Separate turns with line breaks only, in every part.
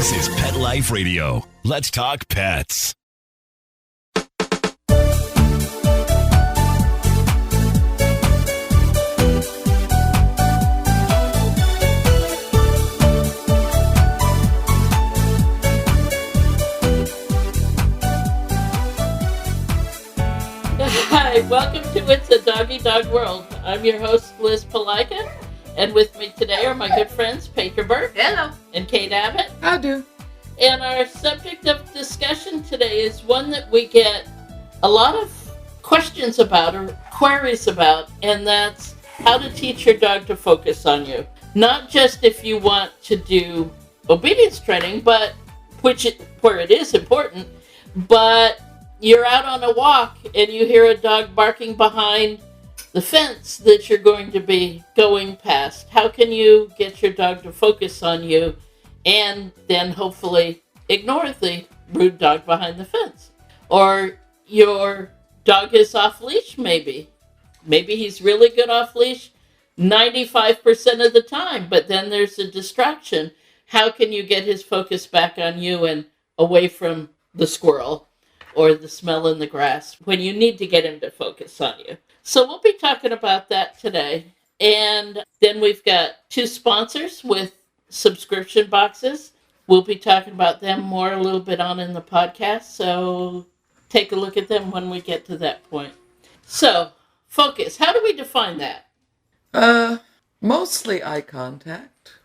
This is Pet Life Radio. Let's talk pets.
Hi, welcome to It's a Doggy Dog World. I'm your host, Liz Palika, and with me today are my good friends, Petra Burke.
Hello.
And Kate Abbott.
I do.
And our subject of discussion today is one that we get a lot of questions about or queries about, and that's how to teach your dog to focus on you. Not just if you want to do obedience training, but where it is important, but you're out on a walk and you hear a dog barking behind the fence that you're going to be going past. How can you get your dog to focus on you and then hopefully ignore the rude dog behind the fence? Or your dog is off leash maybe. Maybe he's really good off leash 95% of the time, but then there's a distraction. How can you get his focus back on you and away from the squirrel or the smell in the grass when you need to get him to focus on you? So we'll be talking about that today. And then we've got two sponsors with subscription boxes. We'll be talking about them more a little bit on in the podcast. So take a look at them when we get to that point. So focus, how do we define that?
Mostly eye contact.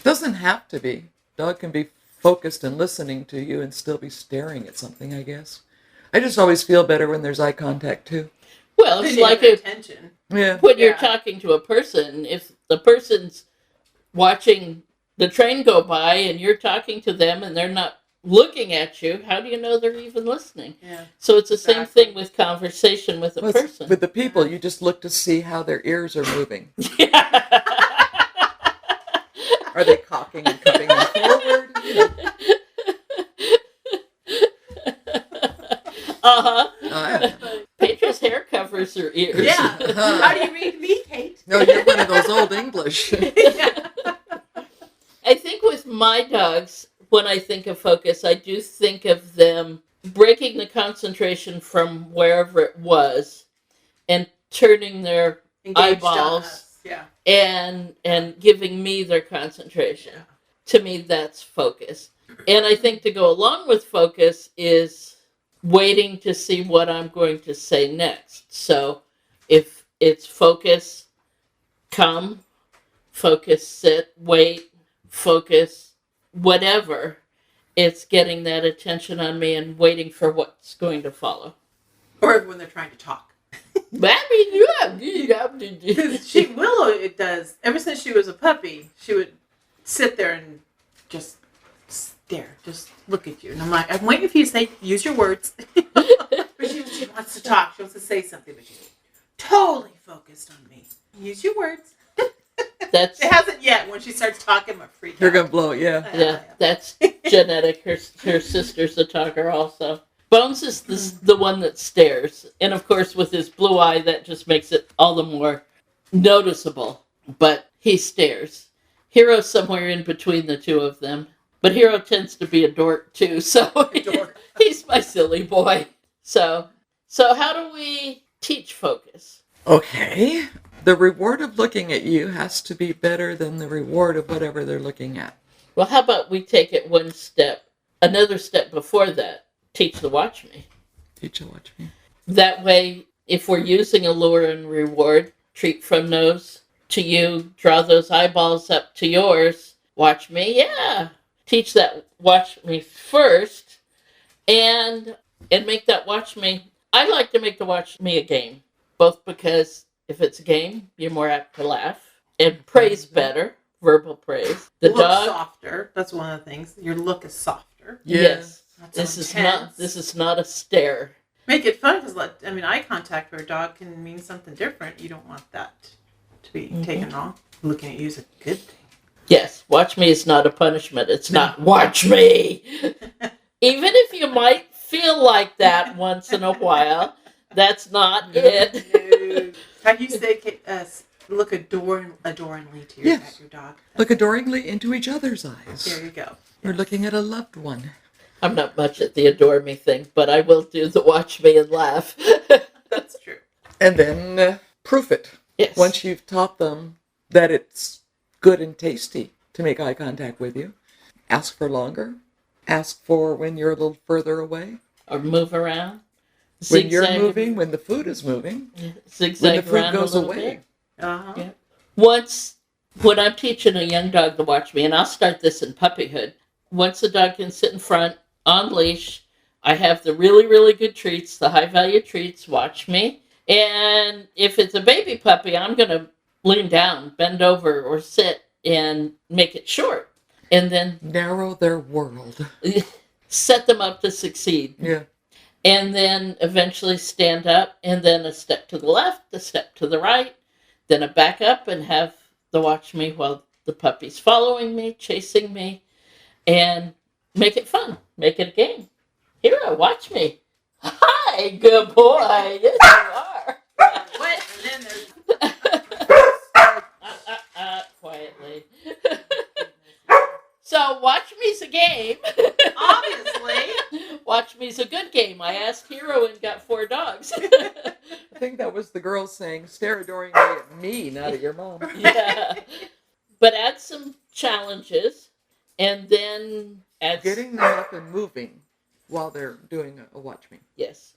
Doesn't have to be. Dog can be focused and listening to you and still be staring at something, I guess. I just always feel better when there's eye contact, too.
Well, it's like
attention.
Yeah.
When you're talking to a person, if the person's watching the train go by and you're talking to them and they're not looking at you, how do you know they're even listening?
Yeah.
So it's the same thing with conversation with a person.
With the people, you just look to see how their ears are moving. Are they cocking and cutting them forward? You know.
Petra's hair covers her ears.
Yeah. How do you read me, Kate?
No, you're one of those old English.
Yeah.
I think with my dogs, when I think of focus, I do think of them breaking the concentration from wherever it was and turning their eyeballs and giving me their concentration.
Yeah.
To me, that's focus. And I think to go along with focus is waiting to see what I'm going to say next. So if it's focus, come, focus, sit, wait, focus, whatever, it's getting that attention on me and waiting for what's going to follow.
Or when they're trying to talk. Because Willow, it does. Ever since she was a puppy, she would sit there and just stare, just look at you. And I'm like, I'm waiting for you to say, use your words. But she wants to talk. She wants to say something, but she's totally focused on me. Use your words. It hasn't yet. When she starts talking, I'm freaked out.
You're going to blow it, yeah.
Yeah, that's genetic. Her sister's a talker also. Bones is the one that stares. And of course, with his blue eye, that just makes it all the more noticeable. But he stares. Hero's somewhere in between the two of them. But Hero tends to be a dork too, so he's my silly boy. So how do we teach focus?
Okay. The reward of looking at you has to be better than the reward of whatever they're looking at.
Well, how about we take it another step before that. Teach the watch me.
Teach the watch me.
That way, if we're using a lure and reward, treat from nose to you, draw those eyeballs up to yours, watch me, yeah. Teach that watch me first and make that watch me. I like to make the watch me a game, both because if it's a game, you're more apt to laugh and praise better, verbal praise. The
look
dog
softer. That's one of the things. Your look is softer.
Yes.
This
is not a stare.
Make it fun because eye contact for a dog can mean something different. You don't want that to be taken wrong. Looking at you is a good thing.
Yes, watch me is not a punishment. It's not watch me. Even if you might feel like that once in a while, that's not it.
How do you say Look adoringly to
Yes.
at your dog.
Look adoringly into each other's eyes.
There you go.
We're looking at a loved one.
I'm not much at the adore me thing, but I will do the watch me and laugh.
That's true.
And then proof it.
Yes.
Once you've taught them that it's good and tasty to make eye contact with you, ask for longer. Ask for when you're a little further away.
Or move around.
When you're moving, when the food is moving,
Zigzag
when the
around
food goes
a little
away.
bit.
Uh-huh.
Yeah. Once, when I'm teaching a young dog to watch me, and I'll start this in puppyhood, once the dog can sit in front, on leash, I have the really, really good treats, the high-value treats, watch me. And if it's a baby puppy, I'm going to lean down, bend over, or sit and make it short. And then
Narrow their world.
set them up to succeed.
Yeah.
And then eventually stand up, and then a step to the left, a step to the right, then a back up and have the watch me while the puppy's following me, chasing me, and make it fun. Make it a game. Hero, watch me. Hi, good boy. Yes, you are.
What? And then there's
Quietly. So, watch me's a game.
obviously.
Watch me's a good game. I asked Hero and got 4 dogs.
I think that was the girl saying, stare adoringly at me, not at your mom.
Yeah. But add some challenges, and then add...
Getting them up and moving while they're doing a watch me.
Yes.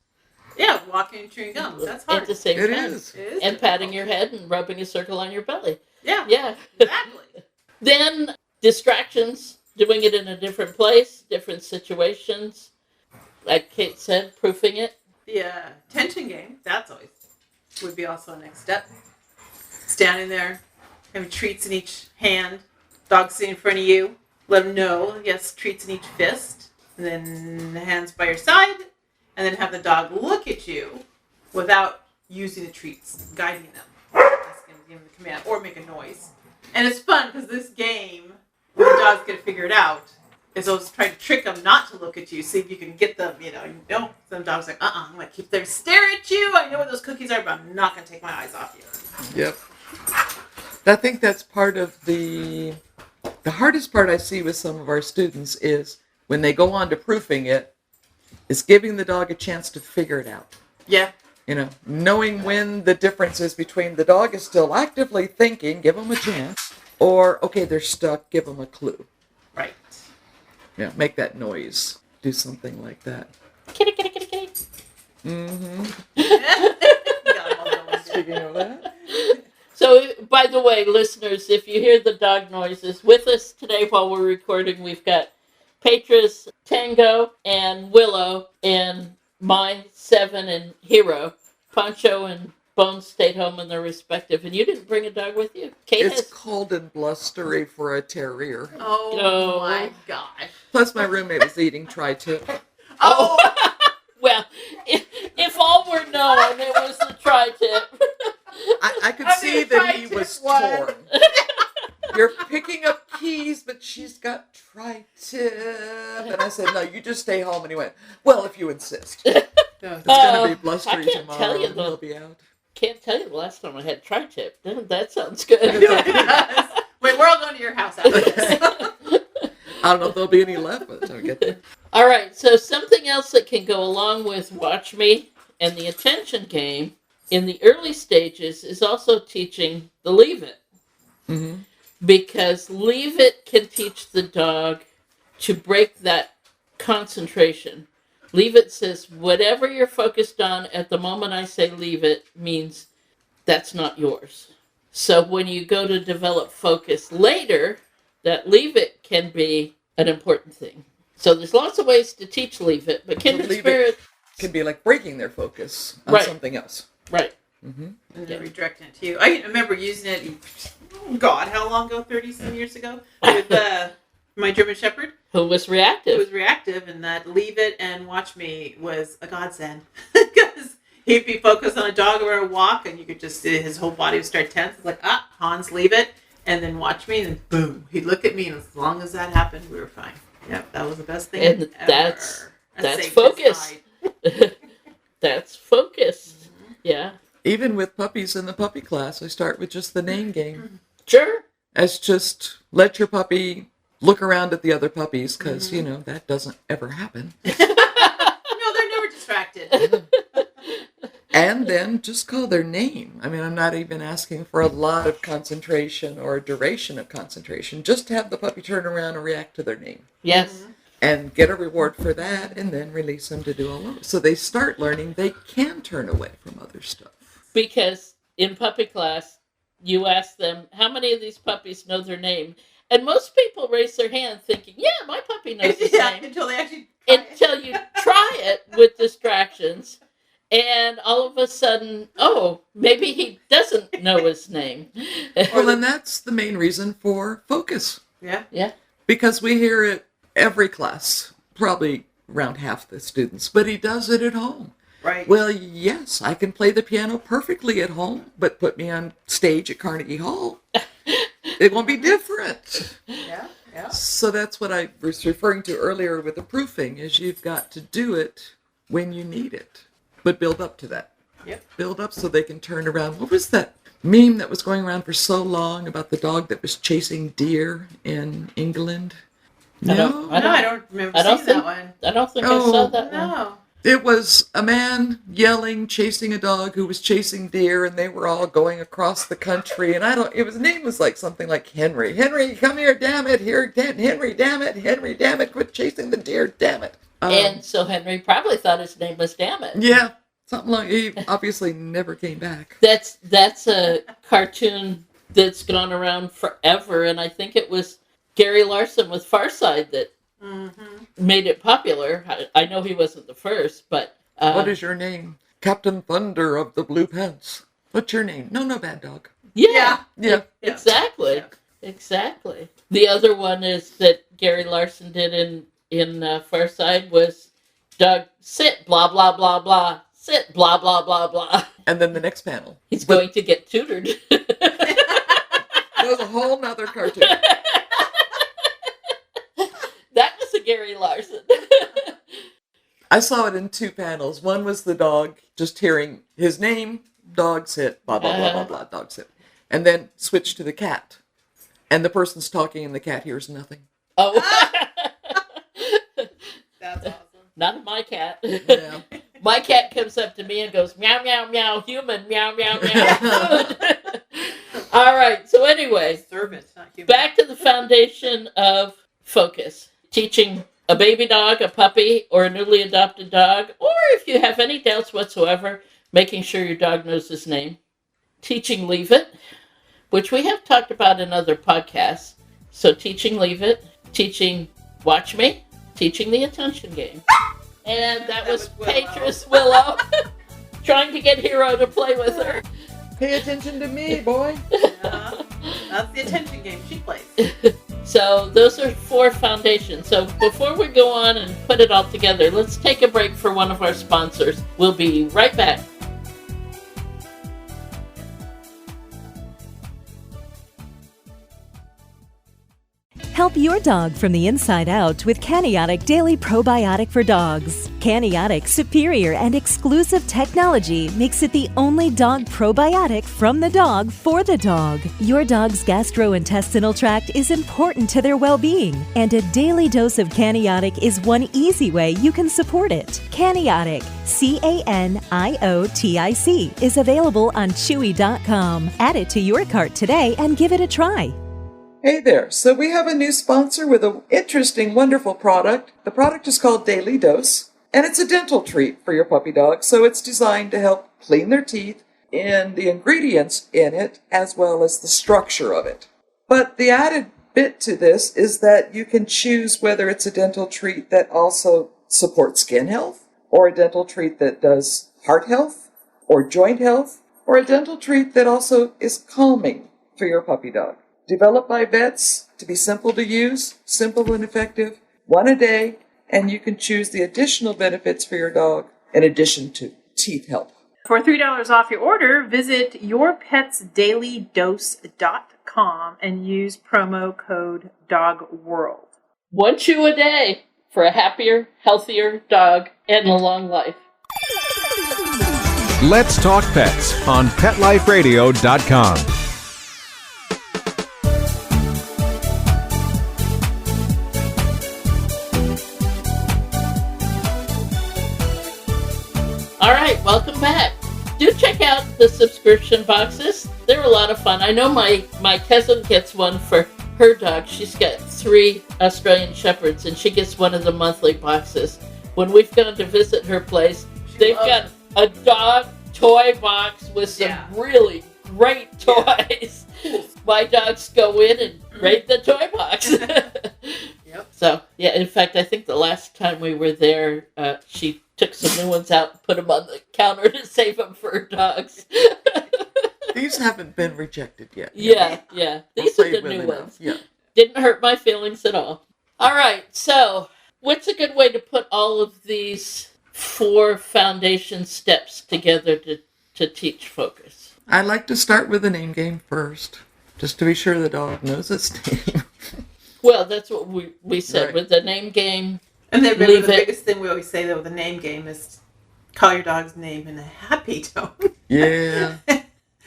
Yeah, walking and chewing gum. That's hard.
At the same
It
time.
is.
It is
And patting
difficult.
your head and rubbing a circle on your belly.
Yeah,
Yeah.
exactly.
Then distractions, doing it in a different place, different situations. Like Kate said, proofing it.
The tension game, that's always, would be also a next step. Standing there, having treats in each hand, dog sitting in front of you, let them know, yes, treats in each fist, and then the hands by your side, and then have the dog look at you without using the treats, guiding them, asking them to give them the command, or make a noise. And it's fun because this game, when the dog's going to figure it out, is always trying to trick them not to look at you, see if you can get them, some dogs are like, I'm going to keep there, stare at you, I know what those cookies are, but I'm not going to take my eyes off you.
Yep. I think that's part of the hardest part I see with some of our students is when they go on to proofing it, is giving the dog a chance to figure it out.
Yeah.
Knowing when the difference is between the dog is still actively thinking, give them a chance, or, okay, they're stuck, give them a clue.
Right.
Yeah, make that noise. Do something like that.
Kitty, kitty, kitty, kitty.
Mm-hmm.
Got 'em all going.
Speaking of that.
So, by the way, listeners, if you hear the dog noises, with us today while we're recording, we've got Petra's Tango and Willow and my 7 and Hero. Poncho and Bones stayed home in their respective. And you didn't bring a dog with you? Kate
It's
has...
cold and blustery for a terrier.
Oh my gosh.
Plus my roommate was eating tri-tip.
Oh! Well, if all were known, it was the tri-tip.
I could
I
see
think
that he
tri-tip
was
won.
torn. You're picking up keys, but she's got tri-tip. And I said, no, you just stay home. And he went, well, if you insist. It's going to be blustery
I can't
tomorrow.
tell you
and
the-
he'll be out.
Can't tell you the last time I had tri-tip. That sounds good.
Wait, we're all going to your house after this.
I don't know if there'll be any left by the time we get there.
All right, so something else that can go along with Watch Me and the attention game in the early stages is also teaching the Leave It.
Mm-hmm.
Because Leave It can teach the dog to break that concentration. Leave It says whatever you're focused on at the moment I say leave it means that's not yours. So when you go to develop focus later, that Leave It can be an important thing. So there's lots of ways to teach Leave It, but Kindred
Leave It
Spirit...
can be like breaking their focus on
Right.
something else.
Right.
Mm-hmm.
And then redirecting it to you. I remember using it, God, how long ago? 30-some years ago? With my German Shepherd.
Who was
It
reactive.
was reactive, and that Leave It and Watch Me was a godsend. Because he'd be focused on a dog or a walk, and you could just see his whole body would start tense. It's like, Hans, Leave It, and then Watch Me, and then boom. He'd look at me, and as long as that happened, we were fine. Yep, that was the best thing
And
ever.
that's
That saved his
focus.
hide.
That's focus. Yeah.
Even with puppies in the puppy class, I start with just the name game.
Sure.
As just let your puppy look around at the other puppies, because, that doesn't ever happen.
No, they're never distracted.
And then just call their name. I mean, I'm not even asking for a lot of concentration or duration of concentration. Just have the puppy turn around and react to their name.
Yes.
And get a reward for that, and then release them to do all over. So they start learning they can turn away from other stuff.
Because in puppy class, you ask them, how many of these puppies know their name? And most people raise their hand thinking, yeah, my puppy knows his name.
Until they actually
Until you try it with distractions. And all of a sudden, maybe he doesn't know his name.
Well, and that's the main reason for focus.
Yeah.
Yeah.
Because we hear it every class, probably around half the students, but he does it at home.
Right.
Well, yes, I can play the piano perfectly at home, but put me on stage at Carnegie Hall. It won't be different.
Yeah.
So that's what I was referring to earlier with the proofing, is you've got to do it when you need it, but build up to that.
Yep.
Build up so they can turn around. What was that meme that was going around for so long about the dog that was chasing deer in England?
I don't remember seeing that one.
I don't think I saw that one.
No.
It was a man yelling, chasing a dog who was chasing deer, and they were all going across the country. And his name was like something like Henry. Henry, come here, damn it. Henry, damn it. Henry, damn it. Quit chasing the deer, damn it.
And so Henry probably thought his name was Damn It.
Yeah, something like, he obviously never came back.
That's a cartoon that's gone around forever, and I think it was Gary Larson with Far Side that made it popular. I know he wasn't the first, but...
What is your name? Captain Thunder of the Blue Pants. What's your name? No, bad dog.
Yeah.
Yeah.
Exactly. The other one is that Gary Larson did in Far Side was Doug, sit, blah, blah, blah, blah. Sit, blah, blah, blah, blah.
And then the next panel.
He's going to get tutored.
That was a whole nother cartoon.
That was a Gary Larson.
I saw it in two panels. One was the dog just hearing his name, dog sit, blah, blah, blah, blah, blah, dog sit. And then switch to the cat. And the person's talking and the cat hears nothing.
Oh.
That's awesome.
Not my cat.
Yeah.
My cat comes up to me and goes, meow, meow, meow, human, meow, meow, meow. All right. So anyway,
Servant, not human.
back to the foundation of focus. Teaching a baby dog, a puppy, or a newly adopted dog, or if you have any doubts whatsoever, making sure your dog knows his name. Teaching Leave It, which we have talked about in other podcasts. So teaching Leave It, teaching Watch Me, teaching the attention game. And that was
Willow.
Petra's Willow, trying to get Hero to play with her.
Pay attention to me, boy.
Yeah. That's the attention game she plays.
So those are 4 foundations. So before we go on and put it all together, let's take a break for one of our sponsors. We'll be right back.
Help your dog from the inside out with Caniotic Daily Probiotic for Dogs. Caniotic's superior and exclusive technology makes it the only dog probiotic from the dog for the dog. Your dog's gastrointestinal tract is important to their well-being, and a daily dose of Caniotic is one easy way you can support it. Caniotic, Caniotic, is available on Chewy.com. Add it to your cart today and give it a try.
Hey there. So we have a new sponsor with an interesting, wonderful product. The product is called Daily Dose, and it's a dental treat for your puppy dog. So it's designed to help clean their teeth and the ingredients in it, as well as the structure of it. But the added bit to this is that you can choose whether it's a dental treat that also supports skin health, or a dental treat that does heart health, or joint health, or a dental treat that also is calming for your puppy dog. Developed by vets to be simple to use, simple and effective, 1 a day, and you can choose the additional benefits for your dog in addition to teeth health.
For $3 off your order, visit yourpetsdailydose.com and use promo code DOGWORLD.
1 chew a day for a happier, healthier dog and a long life.
Let's Talk Pets on PetLifeRadio.com.
All right, welcome back. Do check out the subscription boxes. They're a lot of fun. I know my cousin gets one for her dog. She's got 3 Australian Shepherds, and she gets one of the monthly boxes. When we've gone to visit her place, they've got a dog toy box with some really great toys. Yeah. My dogs go in and raid the toy box.
Yep.
So, yeah, in fact, I think the last time we were there, she took some new ones out and put them on the counter to save them for her dogs.
These haven't been rejected yet.
Yeah. These are the new ones.
Yeah.
Didn't hurt my feelings at all. All right, so what's a good way to put all of these 4 foundation steps together to teach focus?
I like to start with the name game first, just to be sure the dog knows its name.
Well, that's what we said
Right.
with the name game.
And then remember the biggest thing we always say though with the name game is call your dog's name in a happy tone.
Yeah.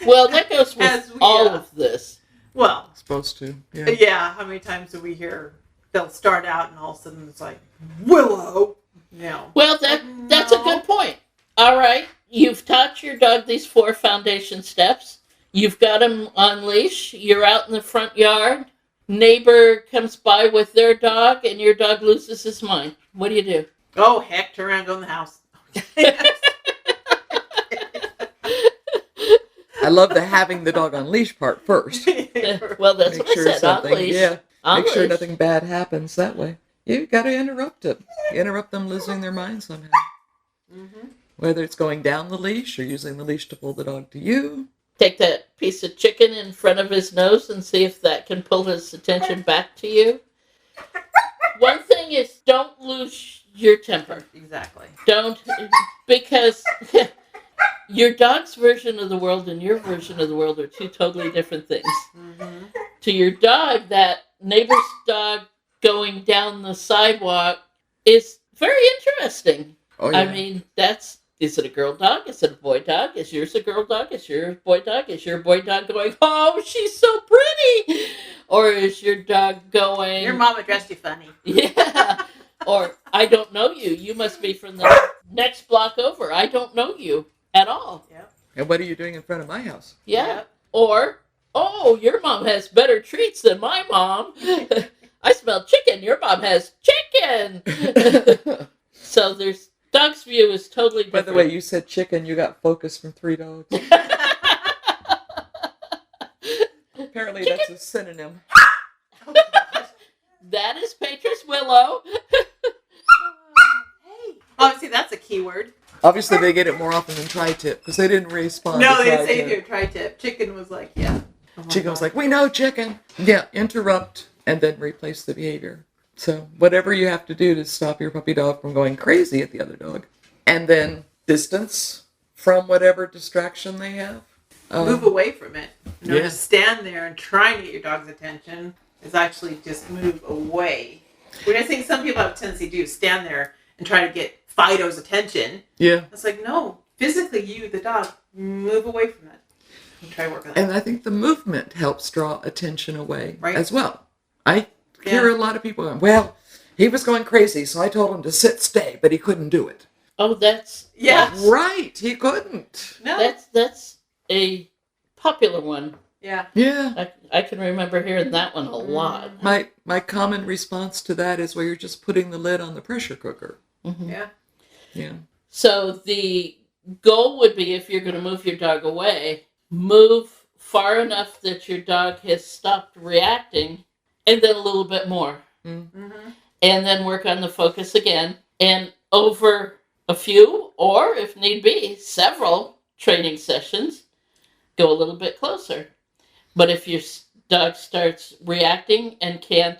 Well, that goes with all of this.
Well,
Supposed to. Yeah.
yeah, how many times do we hear they'll start out and all of a sudden it's like, Willow. No.
Well, that's a good point. All right, you've taught your dog these 4 foundation steps. You've got him on leash. You're out in the front yard. Neighbor comes by with their dog, and your dog loses his mind. What do you do?
Oh, heck, turn around, go in the house.
I love the having the dog on leash part first.
Well, that's
Make
what
sure
I said, on leash.
Yeah.
On
Make sure
leash.
nothing bad happens that way. You got to interrupt it. Interrupt them losing their mind somehow.
Mm-hmm.
Whether it's going down the leash or using the leash to pull the dog to you.
Take that piece of chicken in front of his nose and see if that can pull his attention back to you. One thing is, don't lose your temper.
Exactly.
Don't, because your dog's version of the world and your version of the world are 2 totally different things.
Mm-hmm.
To your dog, that neighbor's dog going down the sidewalk is very interesting.
Oh, yeah.
I mean, is it a girl dog? Is it a boy dog? Is yours a girl dog? Is yours a boy dog? Is your boy dog going, oh, she's so pretty? Or is your dog going,
Your mama dressed you funny.
yeah. Or, I don't know you. You must be from the next block over. I don't know you at all.
Yep.
And what are you doing in front of my house?
Yeah.
Yep.
Or, oh, your mom has better treats than my mom. I smell chicken. Your mom has chicken. So there's, dog's view is totally different.
By the way, you said chicken, you got focus from 3 dogs. Apparently
Chicken?
that's a synonym.
Oh, gosh.
That is Petra's Willow.
Oh, see, that's a key word.
Obviously they get it more often than tri-tip because they didn't respond
No,
to
they didn't say
tri-tip.
here, tri-tip. Chicken was like, yeah. Oh my
Chicken was
God.
like, we know chicken. Yeah, interrupt and then replace the behavior. So whatever you have to do to stop your puppy dog from going crazy at the other dog. And then distance from whatever distraction they have.
Move away from it. You know,
Yeah.
to stand there and try and get your dog's attention is actually just move away. Which I think some people have a tendency to do, stand there and try to get Fido's attention.
Yeah.
It's like, no, physically you, the dog, move away from it. And try to work on that.
And I think the movement helps draw attention away
Right.
as well. I hear a lot of people going, well, he was going crazy, so I told him to sit, stay, but he couldn't do it.
Oh, that's
Right, he couldn't.
No.
that's a popular one.
Yeah.
Yeah.
I can remember hearing that one a lot.
My common response to that is where you're just putting the lid on the pressure cooker.
Mm-hmm.
Yeah.
Yeah.
So the goal would be, if you're going to move your dog away, move far enough that your dog has stopped reacting, and then a little bit more.
Mm-hmm.
And then work on the focus again. And over a few, or if need be, several training sessions, go a little bit closer. But if your dog starts reacting and can't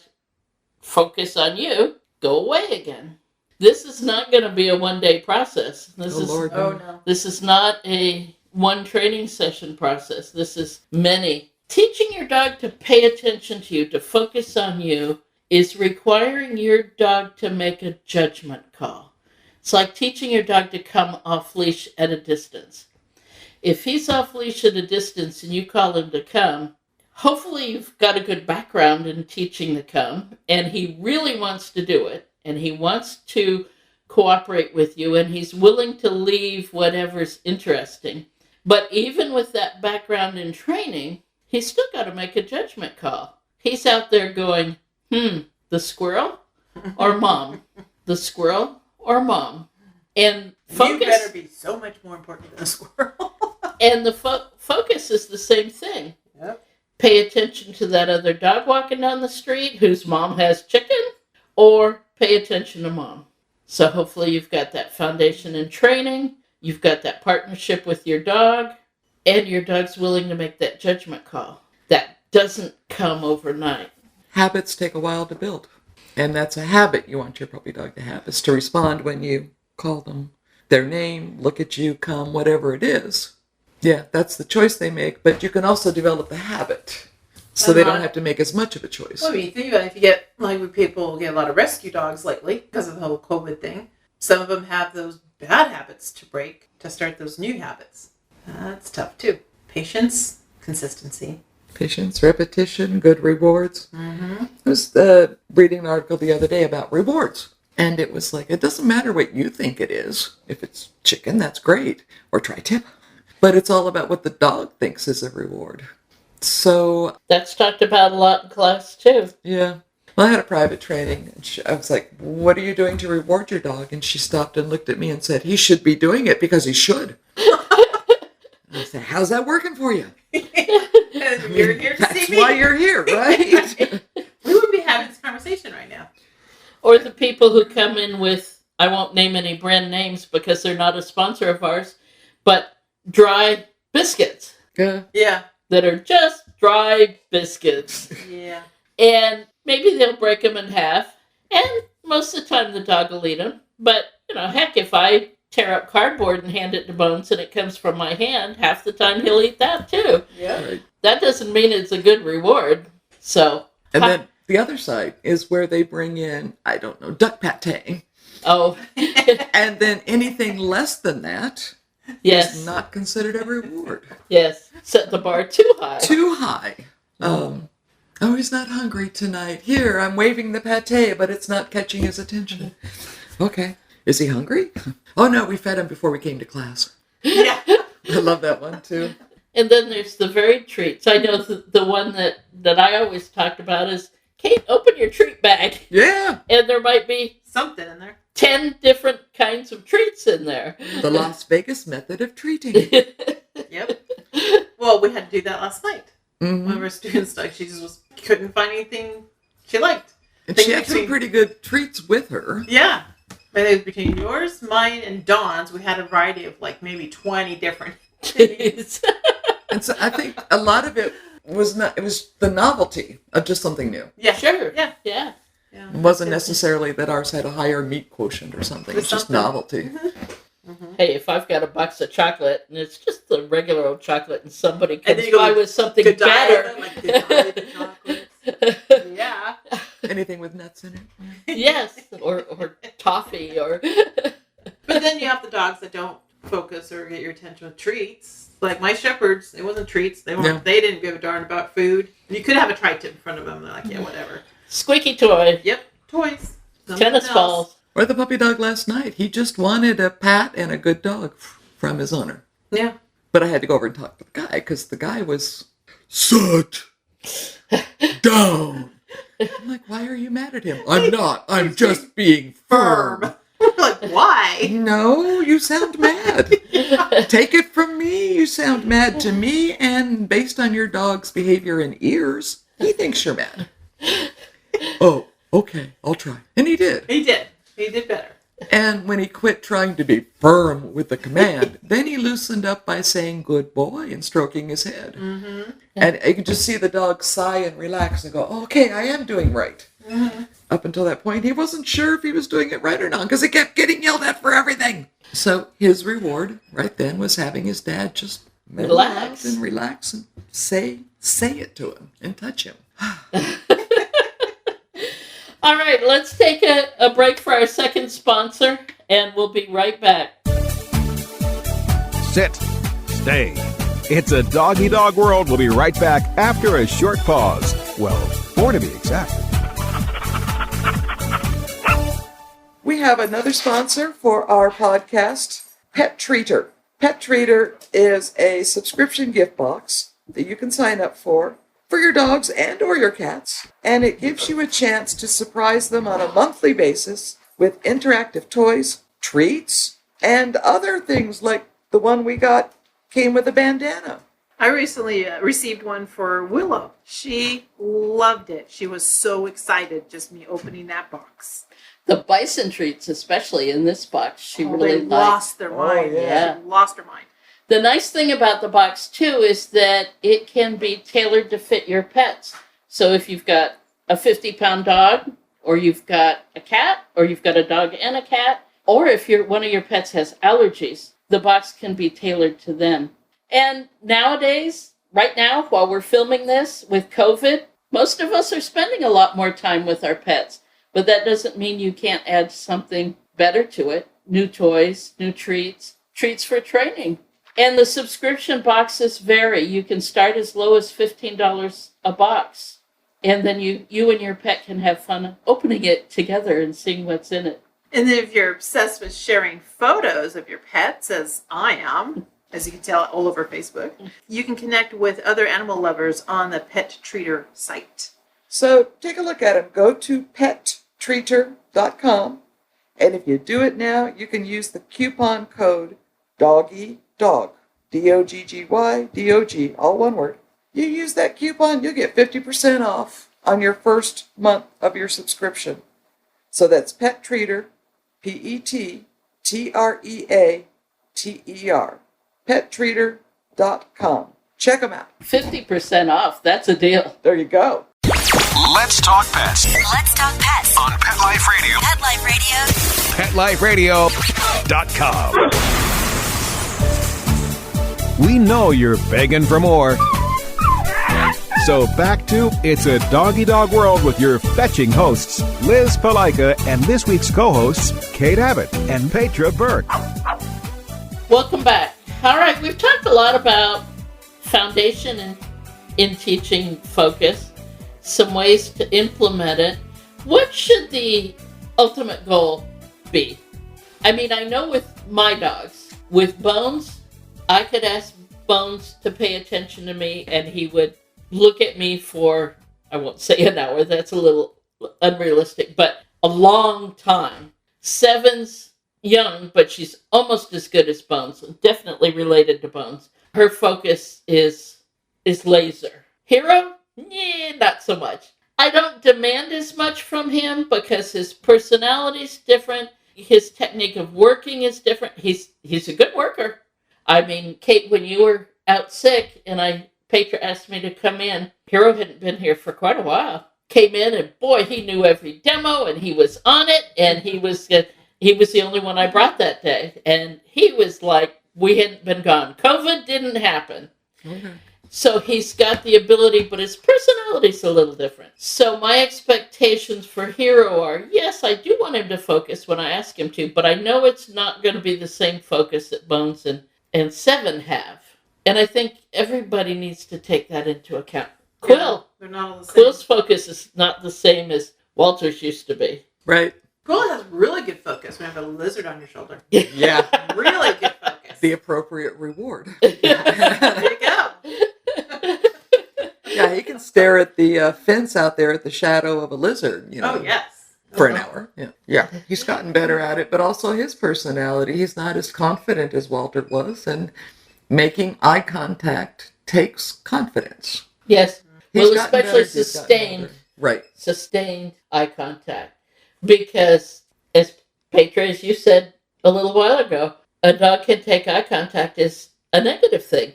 focus on you, go away again. This is not going to be a one-day process.
Lord,
Oh,
no.
no.
This is not a one training session process. This is many. Teaching your dog to pay attention to you, to focus on you, is requiring your dog to make a judgment call. It's like teaching your dog to come off leash at a distance. If he's off leash at a distance and you call him to come, hopefully you've got a good background in teaching to come, and he really wants to do it, and he wants to cooperate with you, and he's willing to leave whatever's interesting. But even with that background in training, he's still got to make a judgment call. He's out there going, the squirrel or mom? The squirrel or mom? And focus.
You better be so much more important than a squirrel.
And the focus is the same thing.
Yep.
Pay attention to that other dog walking down the street whose mom has chicken, or pay attention to mom. So hopefully you've got that foundation in training, you've got that partnership with your dog, and your dog's willing to make that judgment call. That doesn't come overnight.
Habits take a while to build. And that's a habit you want your puppy dog to have, is to respond when you call them their name, look at you, come, whatever it is. Yeah, that's the choice they make, but you can also develop the habit so they don't have to make as much of a choice.
Well, you think about it, if you get, like when people get a lot of rescue dogs lately because of the whole COVID thing, some of them have those bad habits to break to start those new habits. That's tough too. Patience, consistency.
Patience, repetition, good rewards.
Mm-hmm.
I was reading an article the other day about rewards. And it was like, it doesn't matter what you think it is. If it's chicken, that's great. Or tri-tip. But it's all about what the dog thinks is a reward. So...
That's talked about a lot in class, too.
Yeah. Well, I had a private training. And I was like, what are you doing to reward your dog? And she stopped and looked at me and said, he should be doing it because he should. I said, how's that working for you?
You're here to
That's
see me.
why you're here, right?
We would be having this conversation right now.
Or the people who come in with, I won't name any brand names because they're not a sponsor of ours, but dry biscuits.
Yeah.
Yeah.
That are just dry biscuits.
Yeah.
And maybe they'll break them in half. And most of the time the dog will eat them. But, heck, if I tear up cardboard and hand it to Bones and it comes from my hand, half the time he'll eat that too.
Yeah.
Right.
That doesn't mean it's a good reward. So.
And then the other side is where they bring in, I don't know, duck pate.
Oh.
And then anything less than that
Yes.
is not considered a reward.
Yes. Set the bar too high.
Too high. Oh, he's not hungry tonight. Here, I'm waving the pate, but it's not catching his attention. Okay. Is he hungry? Oh, no, we fed him before we came to class.
Yeah.
I love that one, too.
And then there's the varied treats. I know the one that I always talked about is, Kate, open your treat bag.
Yeah.
And there might be
Something in there.
10 different kinds of treats in there.
The Las Vegas method of treating.
Yep. Well, we had to do that last night.
Mm-hmm.
One of our students, she just couldn't find anything she liked.
And she had some pretty good treats with her.
Yeah. But it was between yours, mine, and Dawn's. We had a variety of maybe 20 different things.
And so I think a lot of it was the novelty of just something new.
Yeah.
Sure.
Yeah.
Yeah.
Yeah.
It wasn't necessarily that ours had a higher meat quotient or something. It's just novelty.
Mm-hmm.
Hey, if I've got a box of chocolate and it's just the regular old chocolate and somebody comes
then you go
by with something better.
Godiva chocolates. Yeah.
Anything with nuts in it.
Yes. Or toffee or...
But then you have the dogs that don't focus or get your attention with treats. Like my shepherds, it wasn't treats. They weren't.
Yeah.
They didn't give a darn about food. You could have a tri-tip in front of them. They're like, yeah, whatever.
Squeaky toy.
Yep, toys. Something
Tennis
else.
balls.
Or the puppy dog last night. He just wanted a pat and a good dog from his owner.
Yeah.
But I had to go over and talk to the guy because the guy was, sit down. I'm like, why are you mad at him? I'm not. I'm just being firm.
We're like, why?
No, you sound mad. Take it from me. You sound mad to me. And based on your dog's behavior and ears, he thinks you're mad. Oh, okay. I'll try. And he did.
He did. He did better.
And when he quit trying to be firm with the command, then he loosened up by saying, good boy, and stroking his head.
Mm-hmm.
And you could just see the dog sigh and relax and go, oh, okay, I am doing right.
Mm-hmm.
Up until that point, he wasn't sure if he was doing it right or not because he kept getting yelled at for everything. So his reward right then was having his dad just
Relax.
relax and say it to him and touch him.
All right, let's take a break for our second sponsor, and we'll be right back.
Sit. today. It's a Doggy Dog World. We'll be right back after a short pause. Well, 4 to be exact.
We have another sponsor for our podcast, Pet Treater. Pet Treater is a subscription gift box that you can sign up for your dogs and or your cats. And it gives you a chance to surprise them on a monthly basis with interactive toys, treats, and other things like the one we got came with a bandana.
I recently received one for Willow. She loved it. She was so excited just me opening that box.
The bison treats, especially in this box, she really
they
liked.
lost their mind.
yeah.
She lost her mind.
The nice thing about the box, too, is that it can be tailored to fit your pets. So if you've got a 50-pound dog, or you've got a cat, or you've got a dog and a cat, or if one of your pets has allergies, the box can be tailored to them. And nowadays, right now, while we're filming this with COVID, most of us are spending a lot more time with our pets. But that doesn't mean you can't add something better to it. New toys, new treats, treats for training. And the subscription boxes vary. You can start as low as $15 a box. And then you and your pet can have fun opening it together and seeing what's in it.
And then if you're obsessed with sharing photos of your pets, as I am, as you can tell all over Facebook, you can connect with other animal lovers on the Pet Treater site.
So take a look at them. Go to pettreater.com. And if you do it now, you can use the coupon code DOGGY, DOG, DOGGY, DOG, all one word. You use that coupon, you'll get 50% off on your first month of your subscription. So that's Pet Treater, PETTREATER, pettreater.com. Check them out.
50% off, that's a deal.
There you go.
Let's talk pets
Let's talk pets
on Pet Life Radio.
Pet Life Radio.
PetLifeRadio.com.
We know you're begging for more. So back to It's a Doggy Dog World with your fetching hosts, Liz Palika, and this week's co-hosts, Kate Abbott and Petra Burke.
Welcome back. All right, we've talked a lot about foundation in teaching focus, some ways to implement it. What should the ultimate goal be? I mean, I know with my dogs, with Bones, I could ask Bones to pay attention to me and he would look at me for, I won't say an hour, that's a little unrealistic, but a long time. Seven's young, but she's almost as good as Bones, definitely related to Bones. Her focus is laser. Hero? Yeah, not so much. I don't demand as much from him because his personality's different. His technique of working is different. He's a good worker. I mean, Kate, when you were out sick and Petra asked me to come in, Hero hadn't been here for quite a while. Came in and boy, he knew every demo and he was on it and he was the only one I brought that day. And he was like, we hadn't been gone. COVID didn't happen.
Okay.
So he's got the ability, but his personality's a little different. So my expectations for Hero are, yes, I do want him to focus when I ask him to, but I know it's not going to be the same focus that Bones and Seven have. And I think everybody needs to take that into account. Quill.
They're not all the same.
Quill's focus is not the same as Walter's used to be.
Right.
Quill has really good focus when you have a lizard on your shoulder.
Yeah.
Really good focus.
The appropriate reward.
There you go.
Yeah, he can stare at the fence out there at the shadow of a lizard,
Oh, yes.
for an hour. Yeah. He's gotten better at it, but also his personality. He's not as confident as Walter was, and making eye contact takes confidence.
Yes.
He's
Well,
gotten
especially
better, he's gotten
sustained.
better. Right.
Sustained eye contact. Because, as Petra, as you said a little while ago, a dog can take eye contact as a negative thing,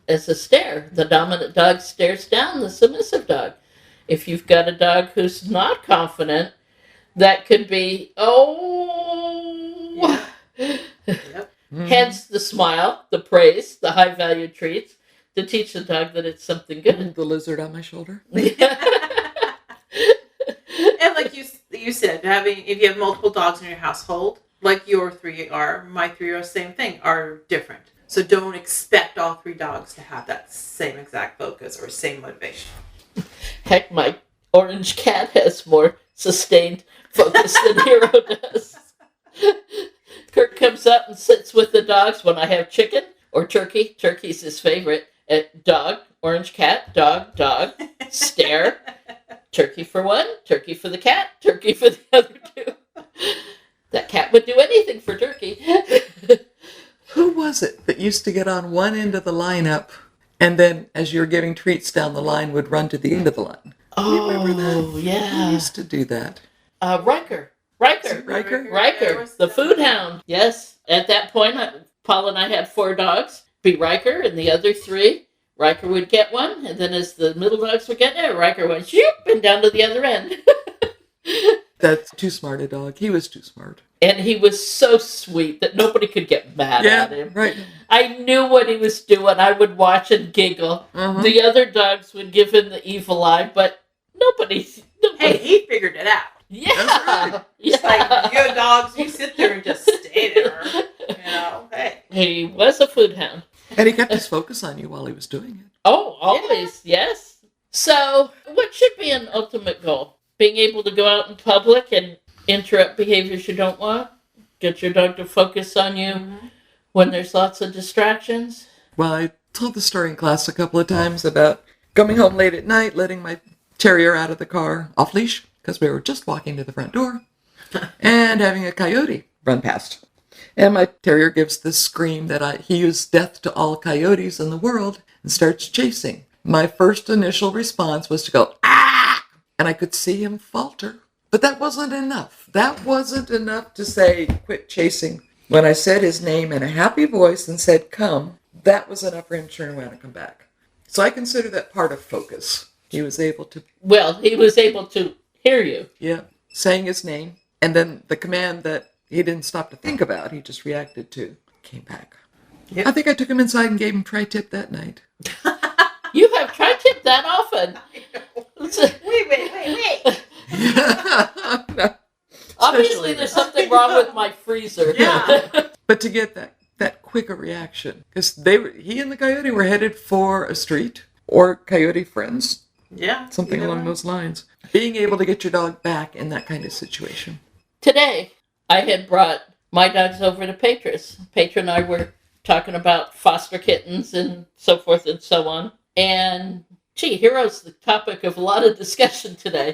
as a stare. The dominant dog stares down the submissive dog. If you've got a dog who's not confident, that could be,
Yep.
Hence the smile, the praise, the high-value treats, to teach the dog that it's something good.
The lizard on my shoulder.
And like you said, if you have multiple dogs in your household, like your three are, my three are, same thing, are different. So don't expect all 3 dogs to have that same exact focus or same motivation.
Heck, my orange cat has more sustained focus than Hero does. Kirk comes up and sits with the dogs when I have chicken or turkey. Turkey's his favorite. Dog, orange cat, dog, stare. Turkey for one, turkey for the cat, turkey for the other 2. That cat would do anything for turkey.
Who was it that used to get on one end of the lineup and then as you're giving treats down the line would run to the end of the line?
Oh,
remember that?
yeah.
Who used to do that?
Riker,
Riker?
the food hound. Yes. At that point, Paul and I had 4 dogs. Be Riker and the other 3. Riker would get one, and then as the middle dogs would get there, Riker went shoop and down to the other end.
That's too smart a dog. He was too smart.
And he was so sweet that nobody could get mad at him.
Right.
I knew what he was doing. I would watch and giggle.
Uh-huh.
The other dogs would give him the evil eye, but nobody.
Hey, he figured it out.
Yeah.
That's right.
It's like, you dogs, you sit there and just stay there. Hey.
He was a food hound.
And he kept his focus on you while he was doing it.
Oh, always, yes. So, what should be an ultimate goal? Being able to go out in public and interrupt behaviors you don't want? Get your dog to focus on you when there's lots of distractions?
Well, I told the story in class a couple of times about coming home late at night, letting my terrier out of the car off leash, because we were just walking to the front door, and having a coyote run past. And my terrier gives this scream that he is death to all coyotes in the world and starts chasing. My first initial response was to go, ah! And I could see him falter. But that wasn't enough. That wasn't enough to say, quit chasing. When I said his name in a happy voice and said, come, that was enough for him to turn around and come back. So I consider that part of focus. He was able to...
Well, he was able to hear you.
Yeah, saying his name. And then the command that he didn't stop to think about, he just reacted to, came back. Yep. I think I took him inside and gave him tri-tip that night.
You have tri-tip that often.
Wait.
No.
Obviously, there's something wrong with my freezer.
Yeah.
But to get that quick a reaction, because he and the coyote were headed for a street or coyote friends.
Yeah.
Something along those lines. Being able to get your dog back in that kind of situation.
Today, I had brought my dogs over to Petra's. Petra and I were talking about foster kittens and so forth and so on. And, Hero's the topic of a lot of discussion today.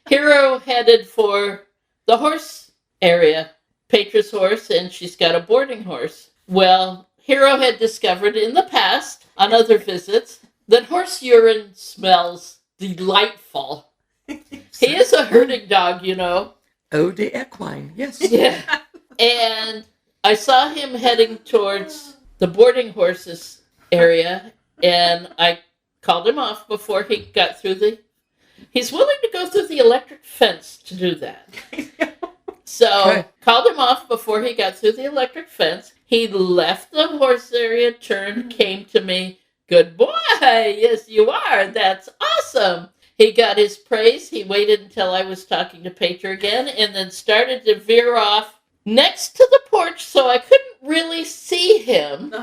Hero headed for the horse area, Petra's horse, and she's got a boarding horse. Well, Hero had discovered in the past, on other visits, that horse urine smells delightful. He is a herding dog,
Eau de equine, yes.
Yeah. And I saw him heading towards the boarding horses area, and I called him off before he got through he's willing to go through the electric fence to do that. So, called him off before he got through the electric fence. He left the horse area, turned, came to me. Good boy. Yes, you are. That's awesome. He got his praise. He waited until I was talking to Petra again and then started to veer off next to the porch so I couldn't really see him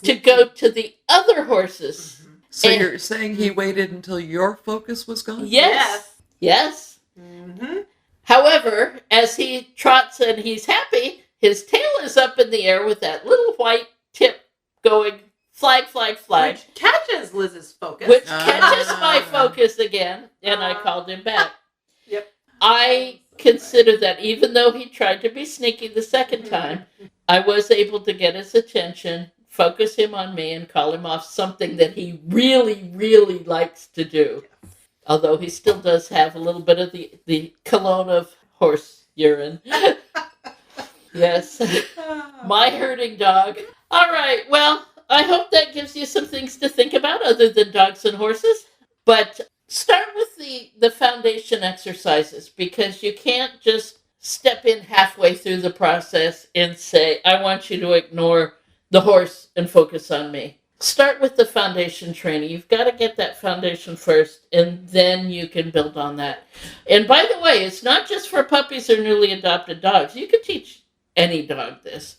to go to the other horses.
So you're saying he waited until your focus was gone?
Yes.
Mm-hmm.
However, as he trots and he's happy, his tail is up in the air with that little white tip going flag, flag, flag.
Which catches Liz's focus.
Which catches my focus again, and I called him back.
Yep.
I consider that even though he tried to be sneaky the second time, I was able to get his attention, focus him on me, and call him off something that he really, really likes to do. Although he still does have a little bit of the cologne of horse urine. Yes. My herding dog. All right, well, I hope that gives you some things to think about other than dogs and horses. But start with the foundation exercises, because you can't just step in halfway through the process and say, I want you to ignore the horse and focus on me. Start with the foundation training. You've got to get that foundation first, and then you can build on that. And by the way, it's not just for puppies or newly adopted dogs. You can teach any dog this.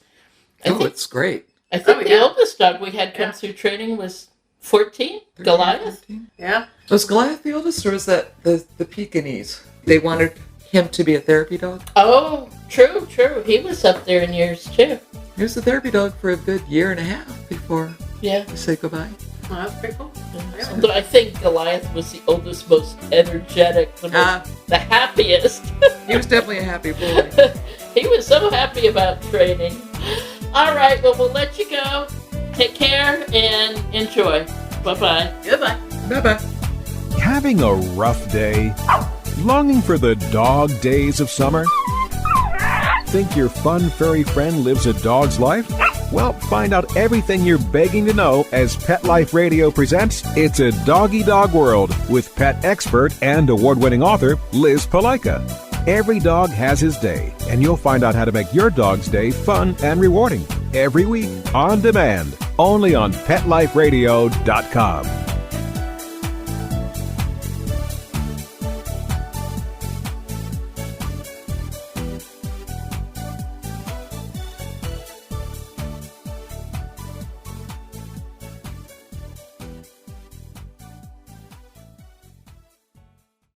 It's great.
I think
Oh,
the
yeah.
oldest dog we had come
Yeah.
through training was 14, Goliath.
13.
Yeah.
Was Goliath the oldest, or was that the Pekingese? They wanted him to be a therapy dog.
Oh, true. He was up there in years too.
He was a therapy dog for a good year and a half before
Yeah.
we say goodbye.
Oh, that's pretty cool. Really?
Although I think Goliath was the oldest, most energetic, the happiest.
He was definitely a happy boy.
He was so happy about training. All right, well, we'll let you go. Take care and enjoy. Bye-bye.
Goodbye.
Bye-bye.
Having a rough day? Longing for the dog days of summer? Think your fun furry friend lives a dog's life? Well, find out everything you're begging to know as Pet Life Radio presents It's a Doggy Dog World with pet expert and award-winning author Liz Palaika. Every dog has his day, and you'll find out how to make your dog's day fun and rewarding every week on demand, only on PetLifeRadio.com.